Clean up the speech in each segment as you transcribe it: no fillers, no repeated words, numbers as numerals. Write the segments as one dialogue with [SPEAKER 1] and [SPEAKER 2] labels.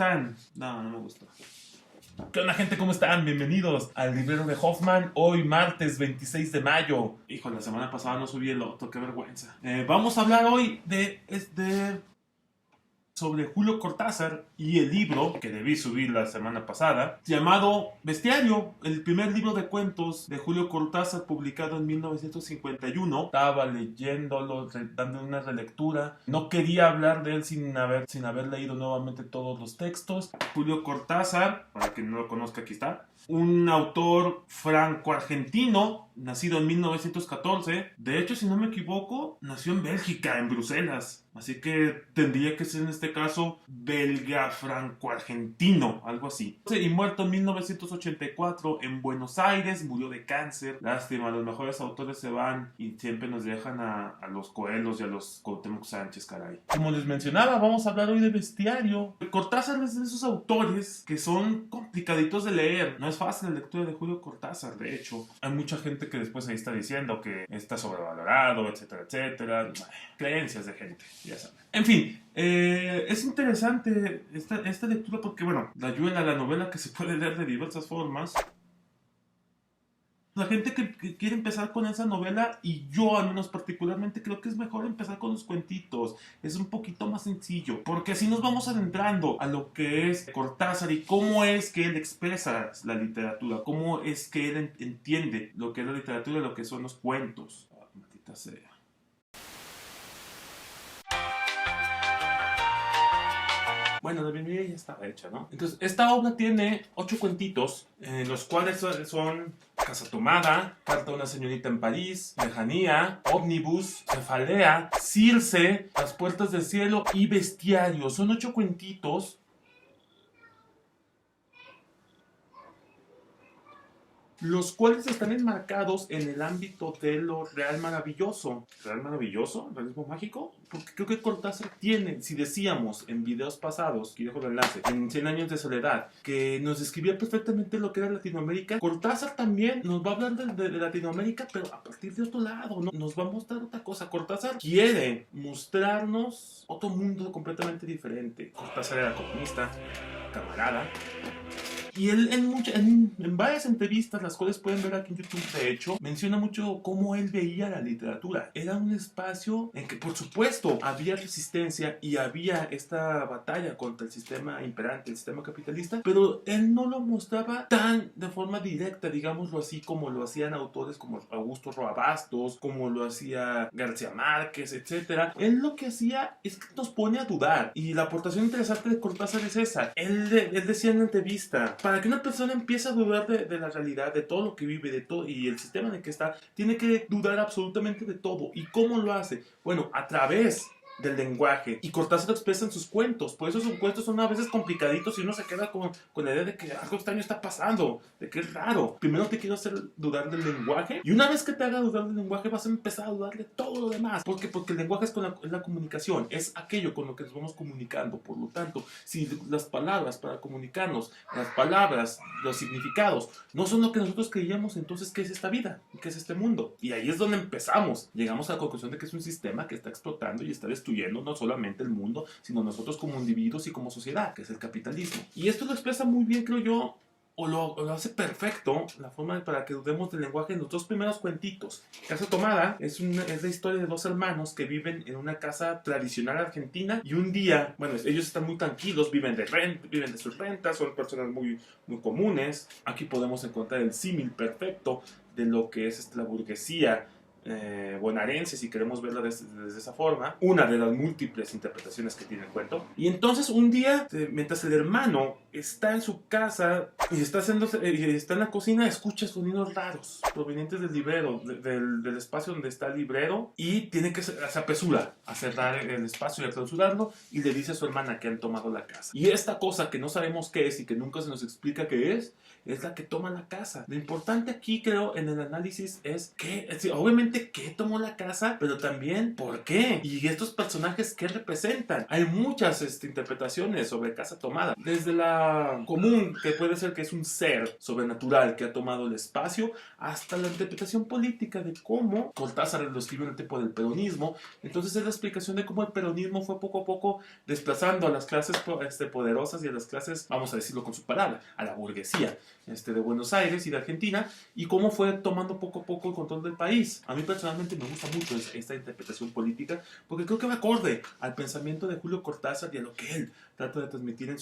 [SPEAKER 1] están? No me gustó. ¿Qué onda, gente? ¿Cómo están? Bienvenidos al librero de Hoffman. Hoy martes 26 de mayo. Hijo, la semana pasada no subí el otro, qué vergüenza. Vamos a hablar hoy sobre Julio Cortázar y el libro que debí subir la semana pasada, llamado Bestiario, el primer libro de cuentos de Julio Cortázar publicado en 1951. Estaba leyéndolo, dando una relectura. No quería hablar de él sin haber leído nuevamente todos los textos. Julio Cortázar, para quien no lo conozca, aquí está. Un autor franco-argentino, nacido en 1914. De hecho, si no me equivoco, nació en Bélgica, en Bruselas. Así que tendría que ser en este caso belga-franco-argentino, algo así. Y muerto en 1984 en Buenos Aires, murió de cáncer. Lástima, los mejores autores se van y siempre nos dejan a los Coelhos y a los Cuauhtémoc Sánchez, caray. Como les mencionaba, vamos a hablar hoy de Bestiario. Cortázar es de esos autores que son complicaditos de leer. No es fácil la lectura de Julio Cortázar, de hecho. Hay mucha gente que después ahí está diciendo que está sobrevalorado, etcétera, etcétera. Creencias de gente, ya saben. En fin, es interesante esta lectura porque, bueno, la ayuda a la novela que se puede leer de diversas formas. La gente que quiere empezar con esa novela, y yo al menos particularmente creo que es mejor empezar con los cuentitos. Es un poquito más sencillo, porque así nos vamos adentrando a lo que es Cortázar y cómo es que él expresa la literatura, cómo es que él entiende lo que es la literatura y lo que son los cuentos. Oh, maldita sea. Bueno, la bienvenida ya estaba hecha, ¿no? Entonces, esta obra tiene 8 cuentitos, los cuales son Casa Tomada, Carta a una señorita en París, Lejanía, Ómnibus, Cefalea, Circe, Las puertas del cielo y Bestiario. Son 8 cuentitos. Los cuales están enmarcados en el ámbito de lo real maravilloso. ¿Real maravilloso? ¿Realismo mágico? Porque creo que Cortázar tiene, si decíamos en videos pasados, aquí dejo el enlace, en 100 años de soledad, que nos describía perfectamente lo que era Latinoamérica, Cortázar también nos va a hablar de Latinoamérica, pero a partir de otro lado, ¿no? Nos va a mostrar otra cosa. Cortázar quiere mostrarnos otro mundo completamente diferente. Cortázar era comunista, camarada. Y él en varias entrevistas, las cuales pueden ver aquí en YouTube, de hecho, menciona mucho cómo él veía la literatura. Era un espacio en que, por supuesto, había resistencia y había esta batalla contra el sistema imperante, el sistema capitalista, pero él no lo mostraba tan de forma directa, digámoslo así, como lo hacían autores como Augusto Roa Bastos, como lo hacía García Márquez, etc. Él lo que hacía es que nos pone a dudar. Y la aportación interesante de Cortázar es esa. Él decía en la entrevista: para que una persona empiece a dudar de la realidad, de todo lo que vive, de todo y el sistema en el que está, tiene que dudar absolutamente de todo. ¿Y cómo lo hace? Bueno, a través del lenguaje. Y Cortázar lo expresa en sus cuentos. Por eso sus cuentos son a veces complicaditos y uno se queda con la idea de que algo extraño está pasando, de que es raro. Primero te quiero hacer dudar del lenguaje, y una vez que te haga dudar del lenguaje vas a empezar a dudar de todo lo demás. ¿Por qué? Porque el lenguaje es la comunicación, es aquello con lo que nos vamos comunicando. Por lo tanto, si las palabras para comunicarnos, las palabras, los significados no son lo que nosotros creíamos, entonces ¿qué es esta vida? ¿Qué es este mundo? Y ahí es donde empezamos. Llegamos a la conclusión de que es un sistema que está explotando y está destruyendo no solamente el mundo, sino nosotros como individuos y como sociedad, que es el capitalismo. Y esto lo expresa muy bien, creo yo, o lo hace perfecto, la forma para que dudemos del lenguaje en los 2 primeros cuentitos. Casa Tomada es la historia de 2 hermanos que viven en una casa tradicional argentina, y un día, bueno, ellos están muy tranquilos, viven de sus rentas, son personas muy, muy comunes. Aquí podemos encontrar el símil perfecto de lo que es la burguesía bonaerense, si queremos verla desde esa forma, una de las múltiples interpretaciones que tiene el cuento. Y entonces un día, mientras el hermano está en su casa y está en la cocina, escucha sonidos raros provenientes del librero, del espacio donde está el librero, y tiene que se apresura a cerrar el espacio y a clausurarlo, y le dice a su hermana que han tomado la casa. Y esta cosa que no sabemos qué es y que nunca se nos explica qué es la que toma la casa. Lo importante aquí, creo, en el análisis es que, obviamente, realmente qué tomó la casa, pero también por qué. Y estos personajes qué representan. Hay muchas interpretaciones sobre casa tomada. Desde la común, que puede ser que es un ser sobrenatural que ha tomado el espacio, hasta la interpretación política de cómo Cortázar lo escribió en el tiempo del peronismo. Entonces es la explicación de cómo el peronismo fue poco a poco desplazando a las clases poderosas y a las clases, vamos a decirlo con su palabra, a la burguesía de Buenos Aires y de Argentina, y cómo fue tomando poco a poco el control del país. A mí personalmente me gusta mucho esta interpretación política, porque creo que va acorde al pensamiento de Julio Cortázar y a lo que él trata de transmitir en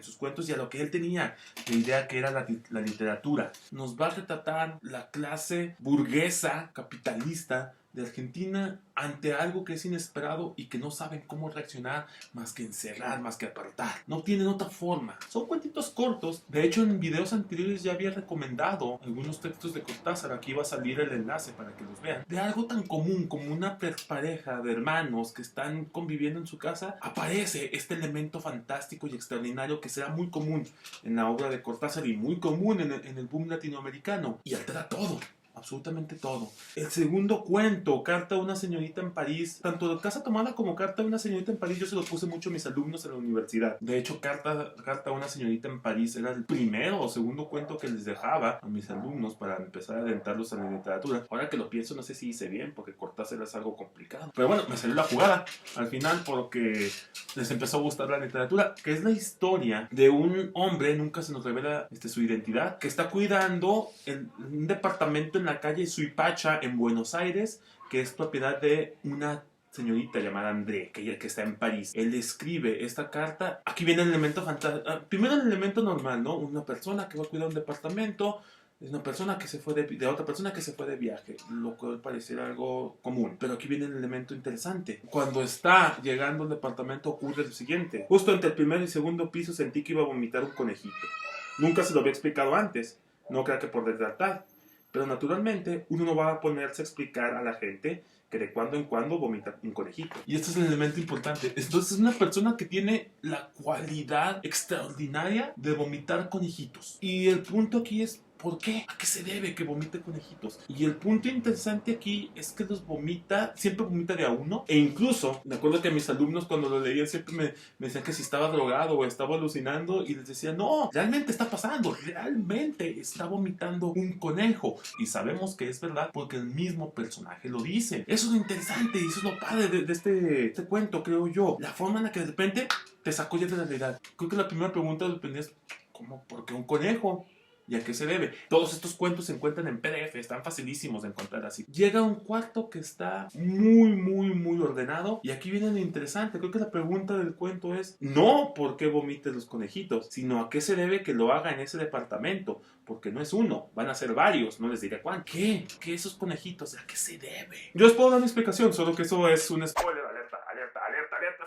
[SPEAKER 1] sus cuentos y a lo que él tenía de idea que era la literatura. Nos va a retratar la clase burguesa, capitalista de Argentina ante algo que es inesperado y que no saben cómo reaccionar más que encerrar, más que apartar. No tienen otra forma. Son cuentitos cortos. De hecho, en videos anteriores ya había recomendado algunos textos de Cortázar. Aquí va a salir el enlace para que los vean. De algo tan común como una pareja de hermanos que están conviviendo en su casa, aparece este elemento fantástico y extraordinario que será muy común en la obra de Cortázar y muy común en el boom latinoamericano. Y altera todo. Absolutamente todo. El segundo cuento, Carta a una señorita en París, tanto de Casa Tomada como Carta a una señorita en París, yo se lo puse mucho a mis alumnos en la universidad. De hecho, Carta a una señorita en París era el primero o segundo cuento que les dejaba a mis alumnos para empezar a adentrarlos en la literatura. Ahora que lo pienso, no sé si hice bien, porque Cortázar es algo complicado. Pero bueno, me salió la jugada al final porque les empezó a gustar la literatura, que es la historia de un hombre, nunca se nos revela su identidad, que está cuidando un departamento en la calle Suipacha en Buenos Aires, que es propiedad de una señorita llamada André, que está en París. Él escribe esta carta. Aquí viene el elemento fantástico. Primero el elemento normal, ¿no? Una persona que va a cuidar un departamento, es una persona que se fue de otra persona que se fue de viaje, lo cual pareciera algo común. Pero aquí viene el elemento interesante. Cuando está llegando al departamento ocurre lo siguiente. Justo entre el primer y segundo piso sentí que iba a vomitar un conejito. Nunca se lo había explicado antes. No creo que por deslealtad. Pero naturalmente uno no va a ponerse a explicar a la gente que de cuando en cuando vomita un conejito. Y este es el elemento importante. Entonces es una persona que tiene la cualidad extraordinaria de vomitar conejitos. Y el punto aquí es, ¿por qué? ¿A qué se debe que vomite conejitos? Y el punto interesante aquí es que los vomita, siempre vomita de a uno. E incluso, me acuerdo que mis alumnos cuando lo leían siempre me decían que si estaba drogado o estaba alucinando. Y les decía, no, realmente está pasando. Realmente está vomitando un conejo. Y sabemos que es verdad porque el mismo personaje lo dice. Eso es lo interesante y eso es lo padre de este cuento, creo yo. La forma en la que de repente te sacó ya de la realidad. Creo que la primera pregunta es, ¿cómo? ¿Por qué un conejo? ¿Y a qué se debe? Todos estos cuentos se encuentran en PDF, están facilísimos de encontrar así. Llega a un cuarto que está muy ordenado. Y aquí viene lo interesante. Creo que la pregunta del cuento es no por qué vomite los conejitos, sino a qué se debe que lo haga en ese departamento. Porque no es uno, van a ser varios, no les diré cuánto. ¿Qué? ¿Qué esos conejitos? ¿A qué se debe? Yo les puedo dar una explicación, solo que eso es un spoiler, alerta,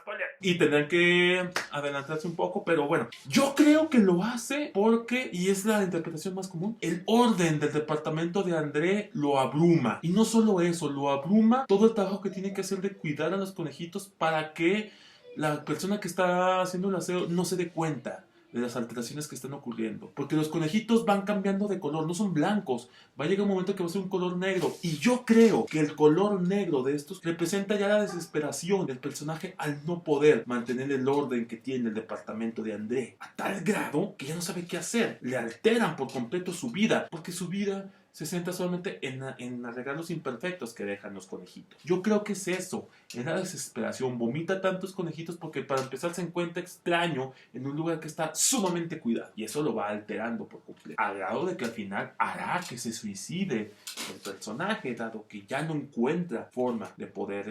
[SPEAKER 1] spoiler. Y tendrán que adelantarse un poco, pero bueno. Yo creo que lo hace porque, y es la interpretación más común, el orden del departamento de André lo abruma. Y no solo eso, lo abruma todo el trabajo que tiene que hacer de cuidar a los conejitos para que la persona que está haciendo el aseo no se dé cuenta de las alteraciones que están ocurriendo. Porque los conejitos van cambiando de color, no son blancos. Va a llegar un momento que va a ser un color negro. Y yo creo que el color negro de estos representa ya la desesperación del personaje al no poder mantener el orden que tiene el departamento de André. A tal grado que ya no sabe qué hacer. Le alteran por completo su vida. Porque su vida se centra solamente en arreglar los imperfectos que dejan los conejitos. Yo creo que es eso, en la desesperación. Vomita tantos conejitos porque para empezar se encuentra extraño en un lugar que está sumamente cuidado. Y eso lo va alterando por completo. Al grado de que al final hará que se suicide el personaje, dado que ya no encuentra forma de poder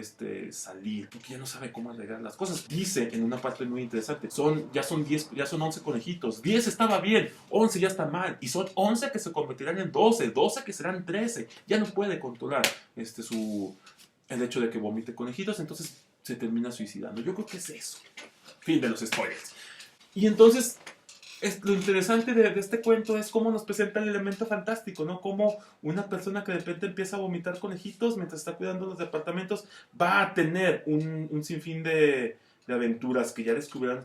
[SPEAKER 1] salir. Porque ya no sabe cómo arreglar las cosas. Dice en una parte muy interesante, ya son 11 conejitos. 10 estaba bien, 11 ya está mal. Y son 11 que se convertirán en 12 que serán 13. Ya no puede controlar el hecho de que vomite conejitos, entonces se termina suicidando. Yo creo que es eso. Fin de los spoilers. Y entonces, lo interesante de este cuento es cómo nos presenta el elemento fantástico, ¿no? Cómo una persona que de repente empieza a vomitar conejitos mientras está cuidando los departamentos va a tener un sinfín de de aventuras que ya descubrieron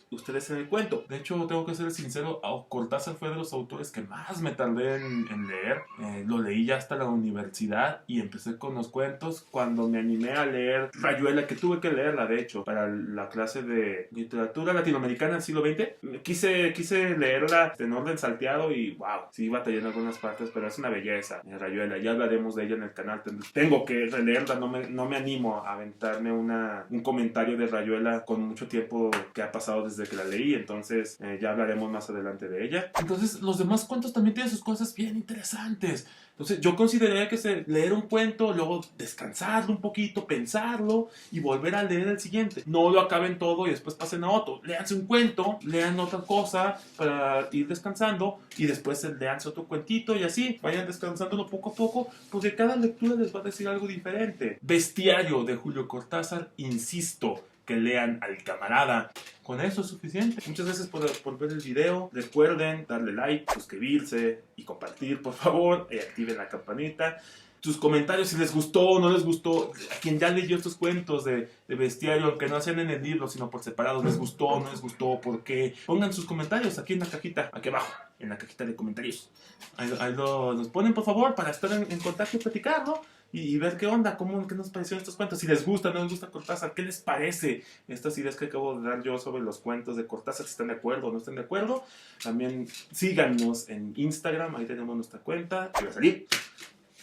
[SPEAKER 1] ustedes en el cuento. De hecho, tengo que ser sincero, Cortázar fue de los autores que más me tardé en leer. Lo leí ya hasta la universidad y empecé con los cuentos. Cuando me animé a leer Rayuela, que tuve que leerla de hecho para la clase de literatura latinoamericana del siglo XX, quise leerla en orden salteado y wow, sí batallé en algunas partes, pero es una belleza, Rayuela. Ya hablaremos de ella en el canal. Tengo que releerla, no me animo a aventarme un comentario de Rayuela con mucho tiempo que ha pasado desde que la leí, entonces ya hablaremos más adelante de ella. Entonces los demás cuentos también tienen sus cosas bien interesantes. Entonces yo consideraría que leer un cuento, luego descansarlo un poquito, pensarlo y volver a leer el siguiente. No lo acaben todo y después pasen a otro. Léanse un cuento, lean otra cosa para ir descansando y después léanse otro cuentito y así vayan descansándolo poco a poco, porque cada lectura les va a decir algo diferente. Bestiario de Julio Cortázar, insisto, que lean al camarada. Con eso es suficiente. Muchas gracias por ver el video. Recuerden darle like, suscribirse y compartir, por favor. Y activen la campanita. Sus comentarios si les gustó o no les gustó. A quien ya leyó estos cuentos de Bestiario, aunque no sean en el libro, sino por separado, les gustó o no les gustó, por qué. Pongan sus comentarios aquí en la cajita, aquí abajo, en la cajita de comentarios. Ahí los ponen, por favor, para estar en contacto y platicar, ¿no? Y ver qué onda, qué nos parecieron estos cuentos, si les gusta o no les gusta Cortázar, qué les parece estas ideas que acabo de dar yo sobre los cuentos de Cortázar, si están de acuerdo o no están de acuerdo. También síganos en Instagram, ahí tenemos nuestra cuenta, que va a salir,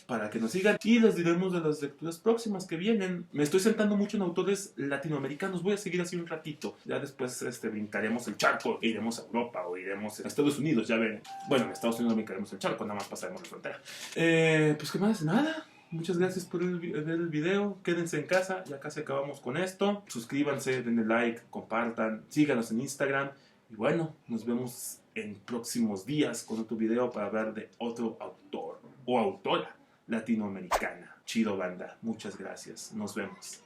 [SPEAKER 1] para que nos sigan y les diremos de las lecturas próximas que vienen. Me estoy sentando mucho en autores latinoamericanos, voy a seguir así un ratito, ya después brincaremos el charco, e iremos a Europa o iremos a Estados Unidos, ya ven. Bueno, en Estados Unidos brincaremos el charco, nada más pasaremos la frontera. Pues qué más, nada. Muchas gracias por ver el video. Quédense en casa, ya casi acabamos con esto. Suscríbanse, denle like, compartan, síganos en Instagram. Y bueno, nos vemos en próximos días con otro video para hablar de otro autor o autora latinoamericana. Chido, banda. Muchas gracias. Nos vemos.